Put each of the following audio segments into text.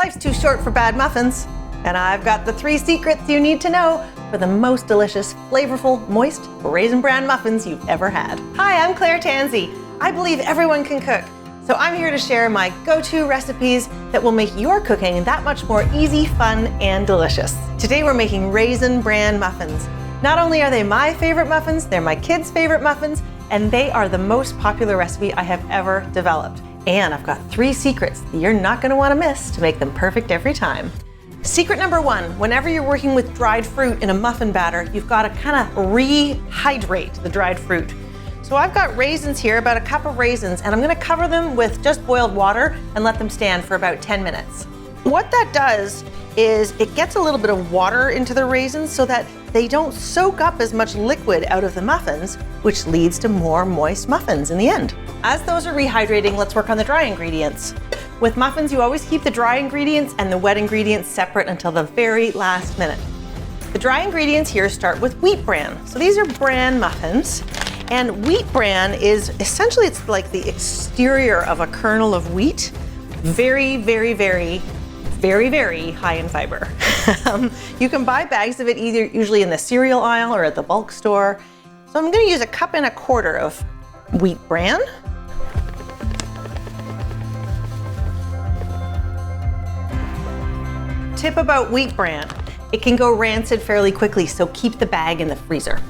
Life's too short for bad muffins. And I've got the 3 secrets you need to know for the most delicious, flavorful, moist Raisin Bran muffins you've ever had. Hi, I'm Claire Tansey. I believe everyone can cook. So I'm here to share my go-to recipes that will make your cooking that much more easy, fun, and delicious. Today we're making Raisin Bran Muffins. Not only are they my favorite muffins, they're my kids' favorite muffins, and they are the most popular recipe I have ever developed. And I've got 3 secrets that you're not gonna wanna miss to make them perfect every time. Secret number 1, whenever you're working with dried fruit in a muffin batter, you've gotta kinda rehydrate the dried fruit. So I've got raisins here, about a cup of raisins, and I'm gonna cover them with just boiled water and let them stand for about 10 minutes. What that does is it gets a little bit of water into the raisins so that they don't soak up as much liquid out of the muffins, which leads to more moist muffins in the end. As those are rehydrating, let's work on the dry ingredients. With muffins, you always keep the dry ingredients and the wet ingredients separate until the very last minute. The dry ingredients here start with wheat bran. So these are bran muffins, and wheat bran is essentially, it's like the exterior of a kernel of wheat. Very, very, very, very, very high in fiber. You can buy bags of it usually in the cereal aisle or at the bulk store. So I'm gonna use 1.25 cups of wheat bran. Tip about wheat bran, it can go rancid fairly quickly, so keep the bag in the freezer.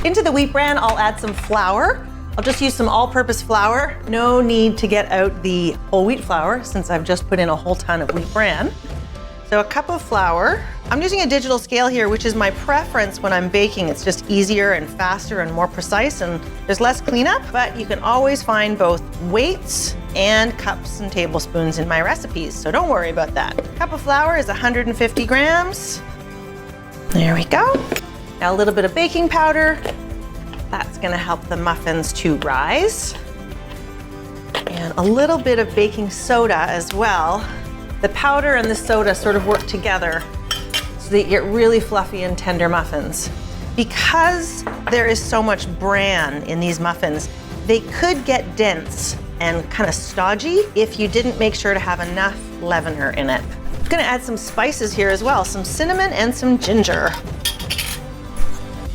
Into the wheat bran, I'll add some flour. I'll just use some all-purpose flour. No need to get out the whole wheat flour since I've just put in a whole ton of wheat bran. So 1 cup of flour. I'm using a digital scale here, which is my preference when I'm baking. It's just easier and faster and more precise, and there's less cleanup, but you can always find both weights and cups and tablespoons in my recipes, so don't worry about that. A cup of flour is 150 grams. There we go. Now a little bit of baking powder. That's gonna help the muffins to rise. And a little bit of baking soda as well. The powder and the soda sort of work together so that you get really fluffy and tender muffins. Because there is so much bran in these muffins, they could get dense and kind of stodgy if you didn't make sure to have enough leavener in it. I'm gonna add some spices here as well, some cinnamon and some ginger.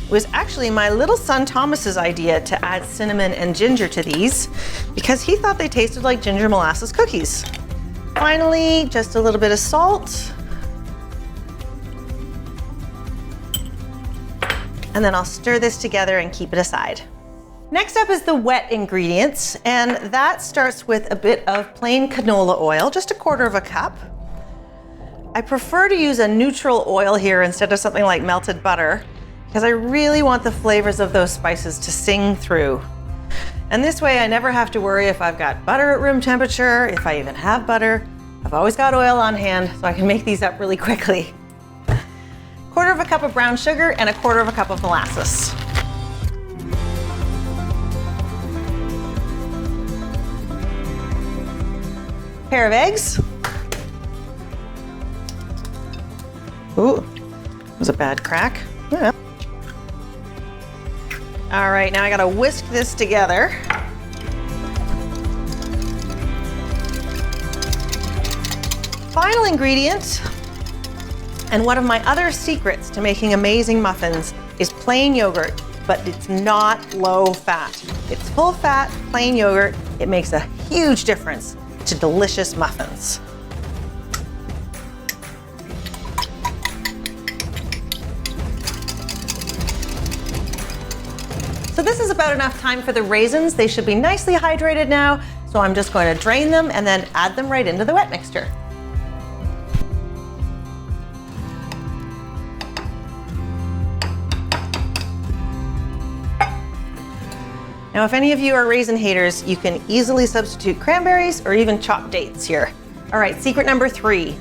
It was actually my little son Thomas's idea to add cinnamon and ginger to these because he thought they tasted like ginger molasses cookies. Finally, just a little bit of salt. And then I'll stir this together and keep it aside. Next up is the wet ingredients, and that starts with a bit of plain canola oil, just 1/4 cup. I prefer to use a neutral oil here instead of something like melted butter, because I really want the flavors of those spices to sing through. And this way I never have to worry if I've got butter at room temperature, if I even have butter. I've always got oil on hand, so I can make these up really quickly. 1/4 cup of brown sugar and 1/4 cup of molasses. Pair of eggs. Ooh, that was a bad crack. Yeah. All right, now I gotta whisk this together. Final ingredient, and one of my other secrets to making amazing muffins is plain yogurt, but it's not low fat. It's full fat, plain yogurt. It makes a huge difference to delicious muffins. So this is about enough time for the raisins. They should be nicely hydrated now, so I'm just going to drain them and then add them right into the wet mixture. Now, if any of you are raisin haters, you can easily substitute cranberries or even chopped dates here. All right, secret number 3.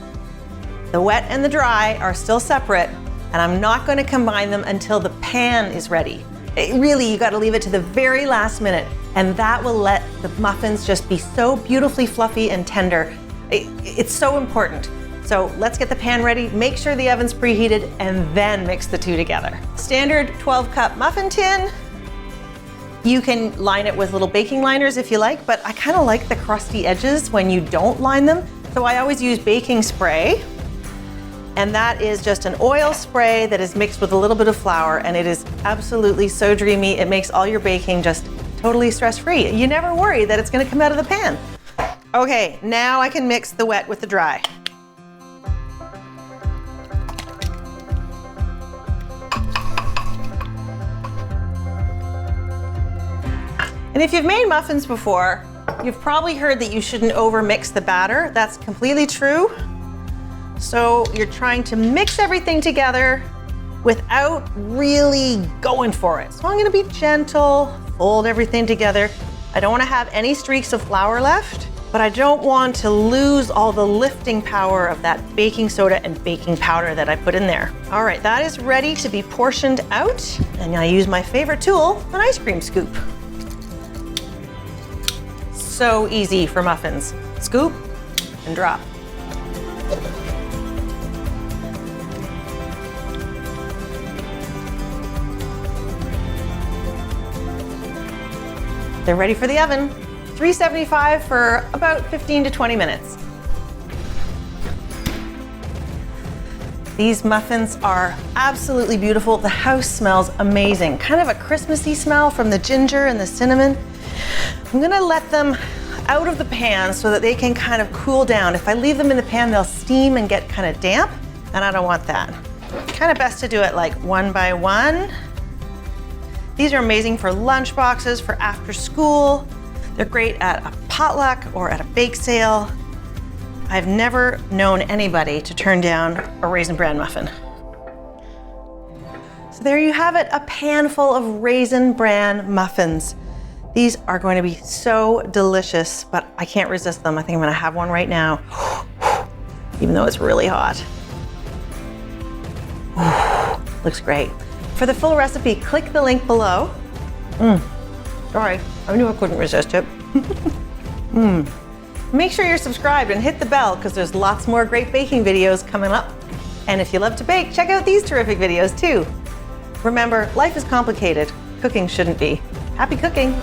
The wet and the dry are still separate, and I'm not going to combine them until the pan is ready. Really, you got to leave it to the very last minute, and that will let the muffins just be so beautifully fluffy and tender. It's so important. So let's get the pan ready, make sure the oven's preheated, and then mix the two together. Standard 12-cup muffin tin. You can line it with little baking liners if you like, but I kind of like the crusty edges when you don't line them, So I always use baking spray, and that is just an oil spray that is mixed with a little bit of flour, and it is absolutely so dreamy. It makes all your baking just totally stress-free. You never worry that it's gonna come out of the pan. Okay, now I can mix the wet with the dry. And if you've made muffins before, you've probably heard that you shouldn't over-mix the batter. That's completely true. So you're trying to mix everything together without really going for it. So I'm gonna be gentle, fold everything together. I don't wanna have any streaks of flour left, but I don't want to lose all the lifting power of that baking soda and baking powder that I put in there. All right, that is ready to be portioned out. And I use my favorite tool, an ice cream scoop. So easy for muffins. Scoop and drop. They're ready for the oven. 375 for about 15 to 20 minutes. These muffins are absolutely beautiful. The house smells amazing. Kind of a Christmassy smell from the ginger and the cinnamon. I'm gonna let them out of the pan so that they can kind of cool down. If I leave them in the pan, they'll steam and get kind of damp, and I don't want that. Kind of best to do it like one by one. These are amazing for lunch boxes, for after school. They're great at a potluck or at a bake sale. I've never known anybody to turn down a Raisin Bran muffin. So there you have it, a pan full of Raisin Bran muffins. These are going to be so delicious, but I can't resist them. I think I'm gonna have one right now, even though it's really hot. Looks great. For the full recipe, click the link below. Sorry, I knew I couldn't resist it. Make sure you're subscribed and hit the bell because there's lots more great baking videos coming up. And if you love to bake, check out these terrific videos too. Remember, life is complicated. Cooking shouldn't be. Happy cooking.